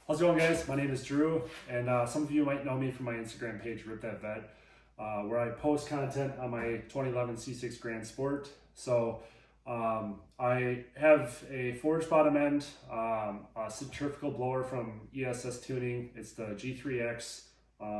How's it going, guys? My name is Drew, and some of you might know me from my Instagram page, Rip That Vet, where I post content on my 2011 C6 Grand Sport. So I have a forged bottom end, a centrifugal blower from ESS Tuning. It's the G3X.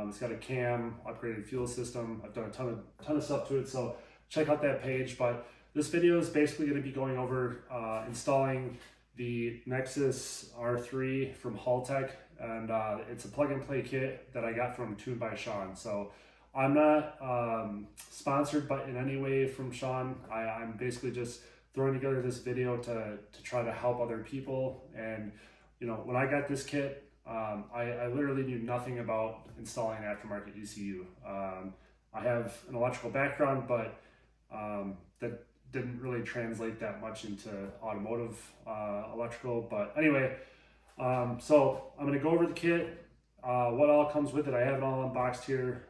It's got a cam, upgraded fuel system. I've done a ton of stuff to it, so check out that page. But this video is basically going to be going over installing the Nexus R3 from Haltech, and it's a plug-and-play kit that I got from Tuned by Shawn. So I'm not sponsored in any way from Shawn. I'm basically just throwing together this video to try to help other people. And you know, when I got this kit, I literally knew nothing about installing an aftermarket ECU. I have an electrical background, but that didn't really translate that much into automotive electrical. But anyway, so I'm going to go over the kit, what all comes with it. I have it all unboxed here.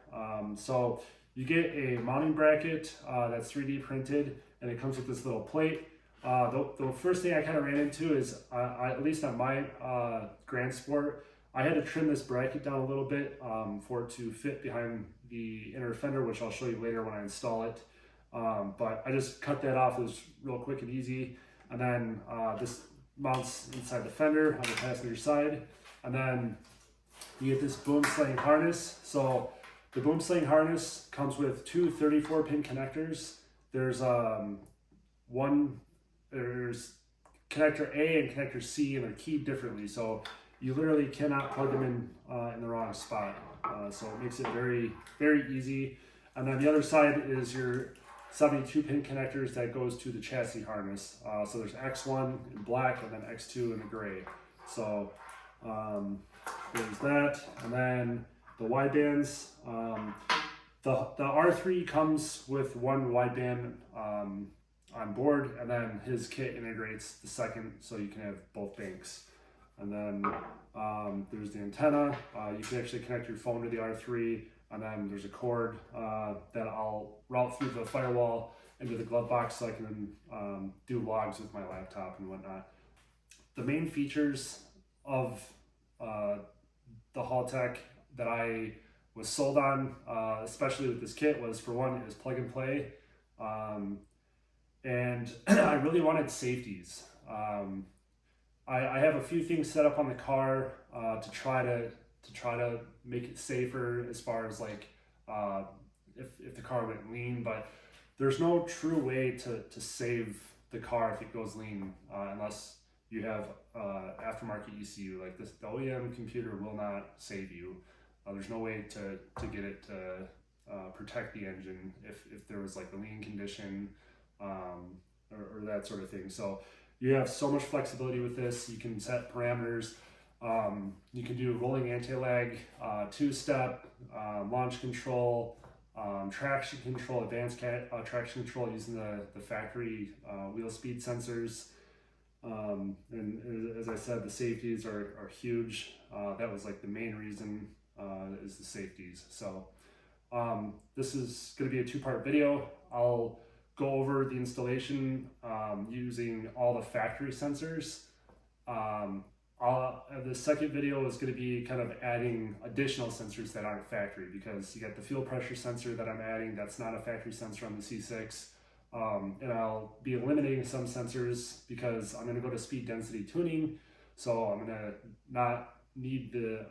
So you get a mounting bracket that's 3D printed, and it comes with this little plate. The first thing I kind of ran into is, at least on my Grand Sport, I had to trim this bracket down a little bit for it to fit behind the inner fender, which I'll show you later when I install it. But I just cut that off. It was real quick and easy. And then this mounts inside the fender on the passenger side. And then you get this boom sling harness. So the boom sling harness comes with two 34-pin connectors. There's connector A and connector C, and they're keyed differently. So you literally cannot plug them in the wrong spot. So it makes it very, very easy. And then the other side is your 72-pin connectors that goes to the chassis harness. So there's X1 in black and then X2 in the gray. So there's that. And then the widebands. The R3 comes with one wideband on board, and then his kit integrates the second, so you can have both banks. And then there's the antenna. You can actually connect your phone to the R3. And then there's a cord that I'll route through the firewall into the glove box so I can do logs with my laptop and whatnot. The main features of the Haltech that I was sold on, especially with this kit, was, for one, it was plug and play. And I really wanted safeties. I have a few things set up on the car to try to make it safer, as far as like if the car went lean, but there's no true way to save the car if it goes lean unless you have aftermarket ECU. Like this, the OEM computer will not save you. There's no way to get it to protect the engine if there was like a lean condition or that sort of thing. So you have so much flexibility with this. You can set parameters. You can do rolling anti-lag, two-step, launch control, traction control, advanced traction control using the factory wheel speed sensors. And as I said, the safeties are huge. That was like the main reason, is the safeties. So this is going to be a two-part video. I'll go over the installation using all the factory sensors. The second video is going to be kind of adding additional sensors that aren't factory, because you got the fuel pressure sensor that I'm adding that's not a factory sensor on the C6. And I'll be eliminating some sensors because I'm going to go to speed density tuning. So I'm going to not need the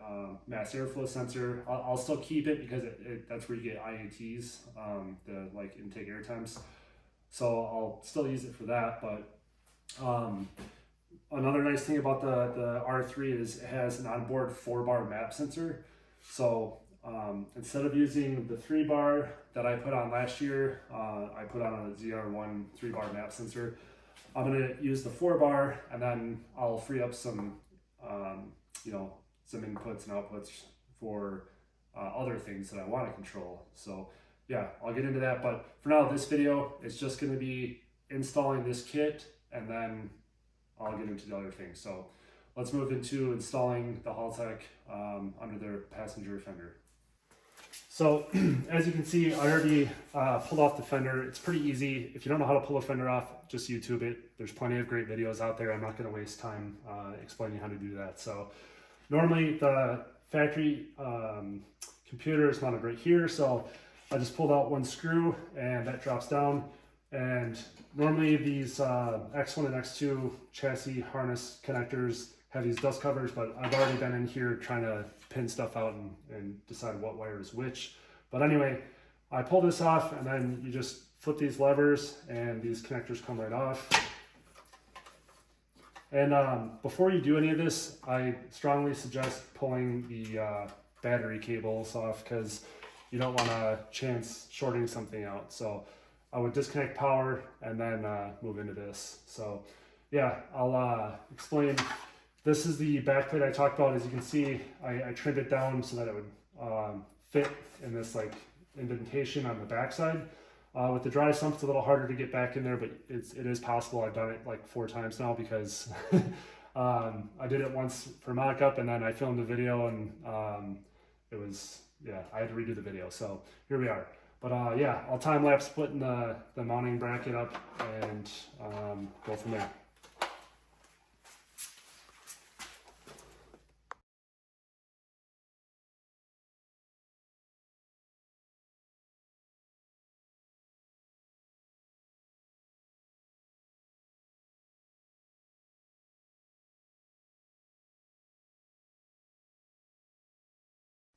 mass airflow sensor. I'll still keep it because that's where you get IATs, the like intake air temps. So I'll still use it for that. But another nice thing about the R3 is it has an onboard 4-bar map sensor. So instead of using the 3-bar that I put on last year, I put on a ZR1 3-bar map sensor. I'm going to use the 4-bar, and then I'll free up some some inputs and outputs for other things that I want to control. So yeah, I'll get into that. But for now, this video is just going to be installing this kit, and then I'll get into the other things. So let's move into installing the Haltech under their passenger fender. So as you can see, I already pulled off the fender. It's pretty easy. If you don't know how to pull a fender off, just YouTube it. There's plenty of great videos out there. I'm not going to waste time explaining how to do that. So Normally the factory computer is mounted right here, so I just pulled out one screw and that drops down. And normally these X1 and X2 chassis harness connectors have these dust covers, but I've already been in here trying to pin stuff out and decide what wire is which. But anyway, I pull this off and then you just flip these levers and these connectors come right off. And before you do any of this, I strongly suggest pulling the battery cables off because you don't want to chance shorting something out. So I would disconnect power and then move into this. So yeah, I'll explain. This is the back plate I talked about. As you can see, I trimmed it down so that it would fit in this like indentation on the backside. With the dry sump, it's a little harder to get back in there, but it is possible. I've done it like 4 times now because I did it once for mock-up and then I filmed a video and it was, yeah, I had to redo the video. So here we are. But yeah, I'll time lapse putting the mounting bracket up and go from there.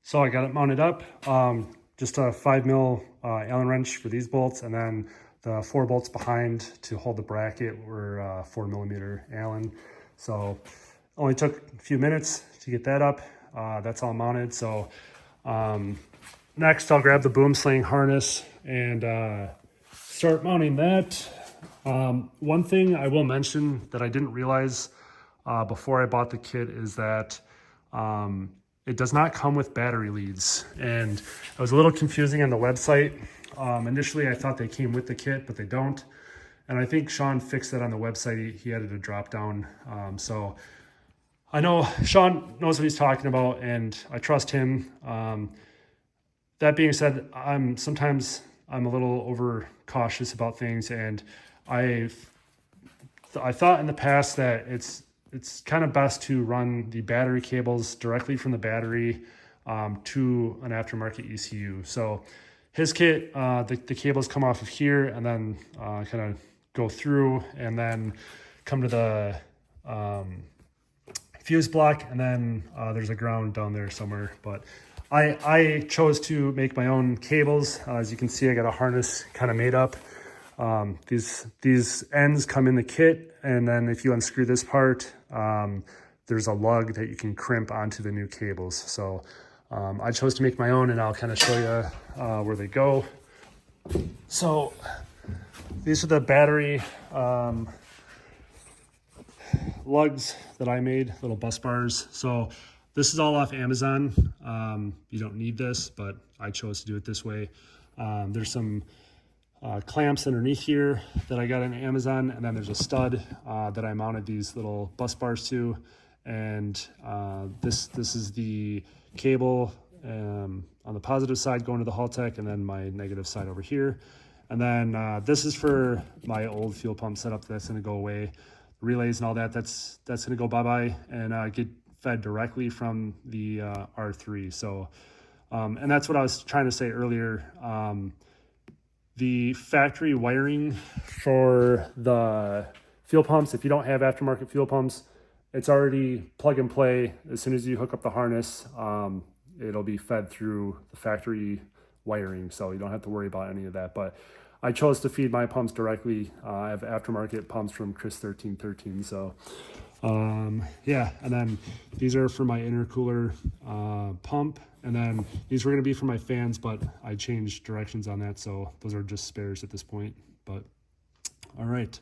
So I got it mounted up, just a 5mm Allen wrench for these bolts, and then the 4 bolts behind to hold the bracket were 4mm Allen. So only took a few minutes to get that up. That's all mounted. So next I'll grab the boom sling harness and start mounting that. One thing I will mention that I didn't realize before I bought the kit is that it does not come with battery leads, and it was a little confusing on the website. Initially, I thought they came with the kit, but they don't. And I think Shawn fixed that on the website. He added a drop down. So I know Shawn knows what he's talking about, and I trust him. That being said, sometimes I'm a little over cautious about things, and I thought in the past that it's kind of best to run the battery cables directly from the battery to an aftermarket ECU. So his kit, the cables come off of here and then kind of go through and then come to the fuse block, and then there's a ground down there somewhere. But I chose to make my own cables. As you can see, I got a harness kind of made up. These ends come in the kit, and then if you unscrew this part, there's a lug that you can crimp onto the new cables. So I chose to make my own, and I'll kind of show you where they go. So these are the battery lugs that I made, little bus bars. So this is all off Amazon. You don't need this, but I chose to do it this way. There's some clamps underneath here that I got on Amazon, and then there's a stud that I mounted these little bus bars to, and this is the cable on the positive side going to the Haltech, and then my negative side over here. And then this is for my old fuel pump setup that's going to go away. Relays and all that's going to go bye-bye and get fed directly from the R3. So and that's what I was trying to say earlier. The factory wiring for the fuel pumps, if you don't have aftermarket fuel pumps, it's already plug and play. As soon as you hook up the harness, it'll be fed through the factory wiring, so you don't have to worry about any of that. But I chose to feed my pumps directly. I have aftermarket pumps from Chris 1313. So yeah, and then these are for my intercooler pump, and then these were going to be for my fans, but I changed directions on that, so those are just spares at this point. But all right,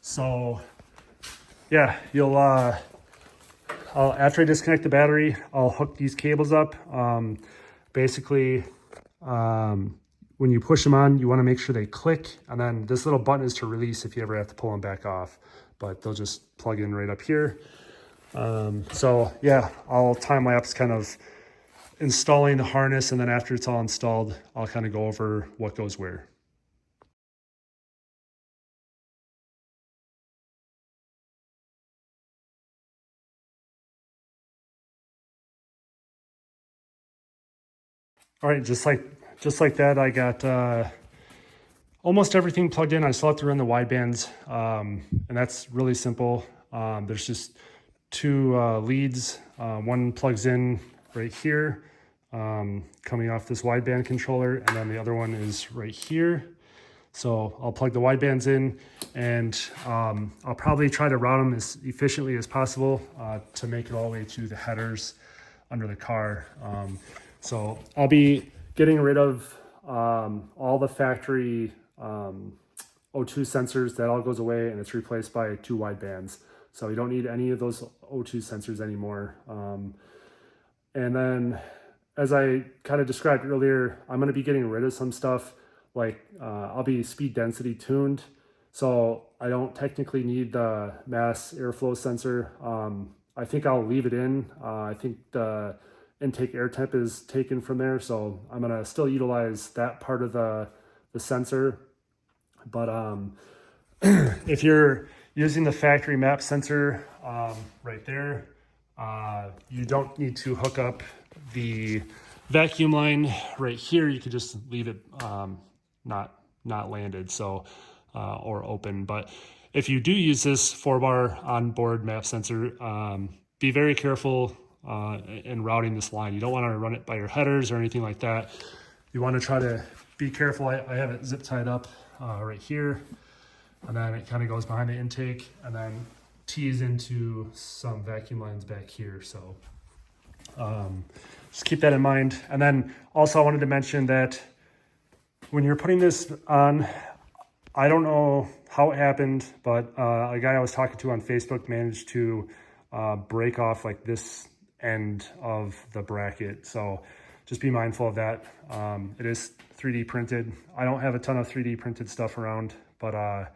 so yeah, you'll after I disconnect the battery, I'll hook these cables up. Basically, when you push them on, you want to make sure they click, and then this little button is to release if you ever have to pull them back off, but they'll just plug in right up here. So yeah, I'll time lapse kind of installing the harness, and then after it's all installed, I'll kind of go over what goes where. All right, just like that, I got almost everything plugged in. I still have to run the widebands, and that's really simple. There's just two leads. One plugs in right here, coming off this wideband controller, and then the other one is right here. So I'll plug the widebands in, and I'll probably try to route them as efficiently as possible to make it all the way to the headers under the car. So I'll be getting rid of all the factory O2 sensors. That all goes away, and it's replaced by two widebands. So you don't need any of those O2 sensors anymore. And then, as I kind of described earlier, I'm going to be getting rid of some stuff. Like I'll be speed density tuned, so I don't technically need the mass airflow sensor. I think I'll leave it in. I think the intake air temp is taken from there, so I'm gonna still utilize that part of the sensor. But if you're using the factory map sensor right there, you don't need to hook up the vacuum line right here. You could just leave it not landed, so or open. But if you do use this 4-bar onboard map sensor, be very careful in routing this line. You don't want to run it by your headers or anything like that. You want to try to be careful. I have it zip tied up right here, and then it kind of goes behind the intake and then tees into some vacuum lines back here. So just keep that in mind. And then also I wanted to mention that when you're putting this on, I don't know how it happened, but a guy I was talking to on Facebook managed to break off like this end of the bracket. So just be mindful of that. It is 3D printed. I don't have a ton of 3D printed stuff around, but I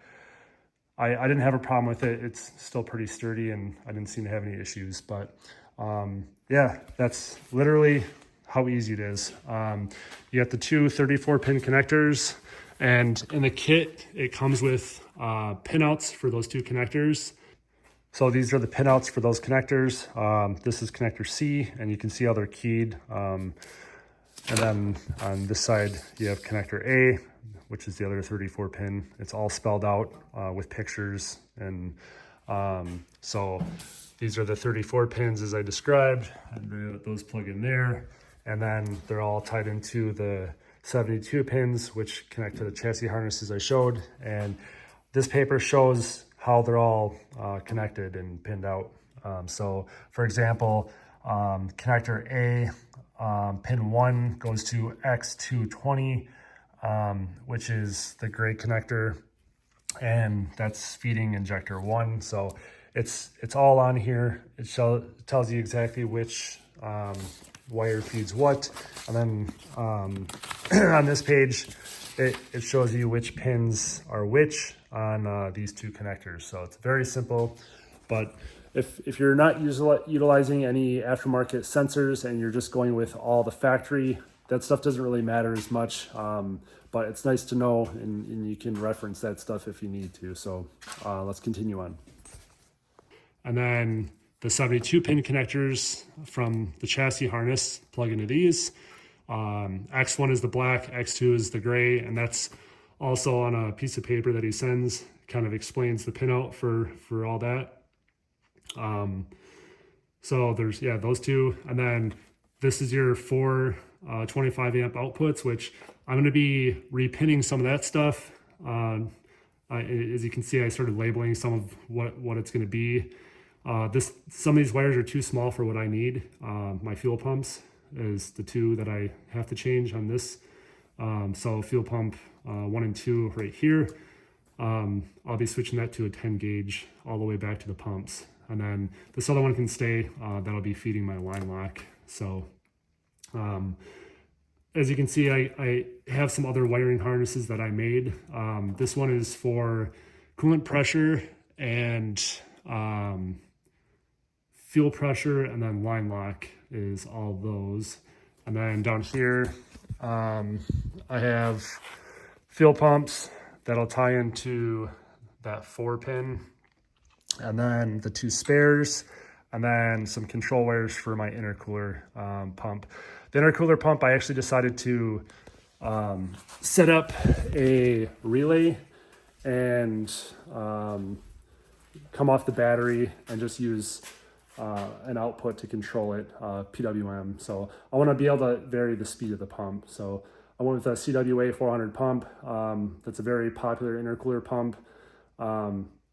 didn't have a problem with it. It's still pretty sturdy, and I didn't seem to have any issues. But yeah, that's literally how easy it is. You got the two 34-pin connectors, and in the kit, it comes with pinouts for those two connectors. So these are the pinouts for those connectors. This is connector C, and you can see how they're keyed. And then on this side, you have connector A, which is the other 34-pin. It's all spelled out with pictures. And so these are the 34 pins as I described, and those plug in there. And then they're all tied into the 72 pins, which connect to the chassis harnesses I showed. And this paper shows how they're all connected and pinned out. So for example, connector A, pin 1 goes to X220, which is the gray connector, and that's feeding injector 1. So it's all on here. It tells you exactly which wire feeds what, and then on this page it shows you which pins are which on these two connectors. So it's very simple. But if you're not utilizing any aftermarket sensors and you're just going with all the factory, that stuff doesn't really matter as much. But it's nice to know, and you can reference that stuff if you need to. So let's continue on. And then the 72-pin connectors from the chassis harness plug into these. X1 is the black, X2 is the gray, and that's also on a piece of paper that he sends. Kind of explains the pinout for all that. So there's, yeah, those two. And then this is your 4 25 amp outputs, which I'm going to be repinning some of that stuff. As you can see, I started labeling some of what it's going to be. Some of these wires are too small for what I need. My fuel pumps is the two that I have to change on this. So fuel pump 1 and 2 right here. I'll be switching that to a 10 gauge all the way back to the pumps. And then this other one can stay. That'll be feeding my line lock. So as you can see, I have some other wiring harnesses that I made. This one is for coolant pressure and fuel pressure, and then line lock is all those. And then down here, I have fuel pumps that'll tie into that 4-pin, and then the 2 spares, and then some control wires for my intercooler pump. the intercooler pump, I actually decided to set up a relay and come off the battery and just use an output to control it, PWM. So I want to be able to vary the speed of the pump. So I went with a CWA 400 pump. That's a very popular intercooler pump.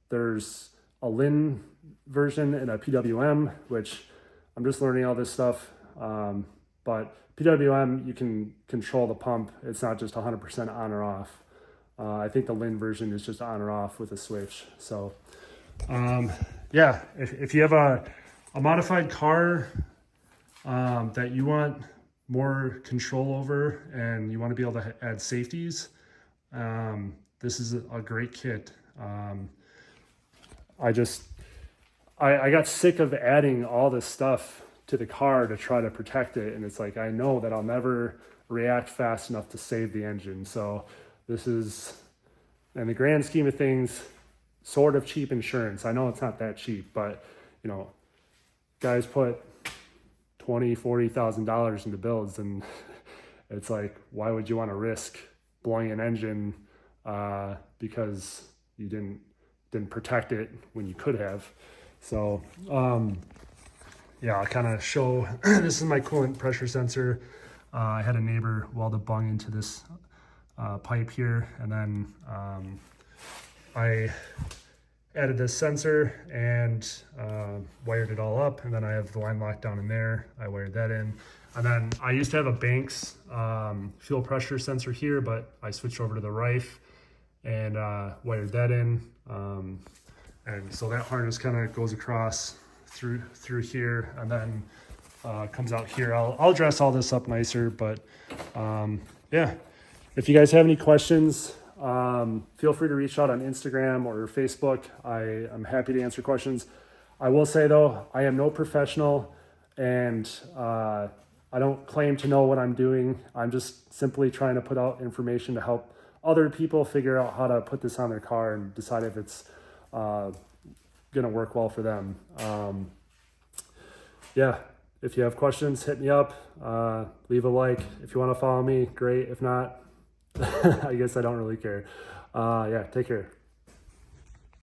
There's a Lin version and a PWM, which I'm just learning all this stuff. But PWM, you can control the pump. It's not just 100% on or off. I think the Lin version is just on or off with a switch. So yeah, if you have a modified car that you want more control over and you want to be able to add safeties, this is a great kit. I got sick of adding all this stuff to the car to try to protect it, and it's like I know that I'll never react fast enough to save the engine. So this is, in the grand scheme of things, sort of cheap insurance. I know it's not that cheap, but you know, guys put $20,000-$40,000 into builds, and it's like, why would you want to risk blowing an engine because you didn't protect it when you could have? So yeah, I'll kind of show. This is my coolant pressure sensor. I had a neighbor weld a bung into this pipe here, and then I added this sensor and wired it all up, and then I have the line lock down in there. I wired that in, and then I used to have a Banks fuel pressure sensor here, but I switched over to the Rife and wired that in, and so that harness kind of goes across through here, and then comes out here. I'll dress all this up nicer, but yeah, if you guys have any questions, feel free to reach out on Instagram or Facebook. I'm happy to answer questions. I will say though, I am no professional, and I don't claim to know what I'm doing. I'm just simply trying to put out information to help other people figure out how to put this on their car and decide if it's gonna work well for them. Yeah, if you have questions, hit me up, leave a like. If you want to follow me, great. If not, I guess I don't really care. Yeah, take care.